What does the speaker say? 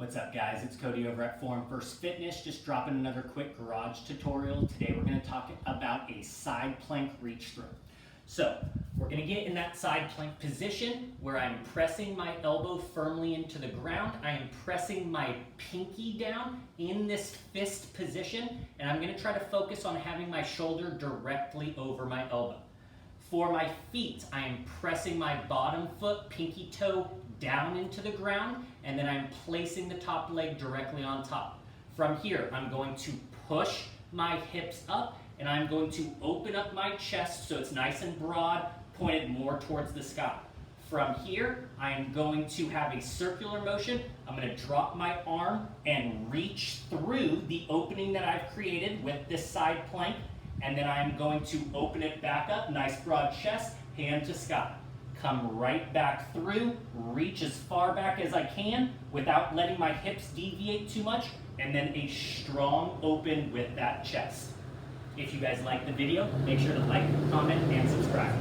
What's up guys, it's Cody over at Form First Fitness, just dropping another quick garage tutorial. Today we're going to talk about a side plank reach through. So we're going to get in that side plank position where I'm pressing my elbow firmly into the ground. I am pressing my pinky down in this fist position, and I'm going to try to focus on having my shoulder directly over my elbow. For my feet, I am pressing my bottom foot, pinky toe, down into the ground, and then I'm placing the top leg directly on top. From here, I'm going to push my hips up, and I'm going to open up my chest so it's nice and broad, pointed more towards the sky. From here, I'm going to have a circular motion. I'm going to drop my arm and reach through the opening that I've created with this side plank, and then I'm going to open it back up, nice broad chest, hand to sky. Come right back through, reach as far back as I can without letting my hips deviate too much, and then a strong open with that chest. If you guys like the video, make sure to like, comment, and subscribe.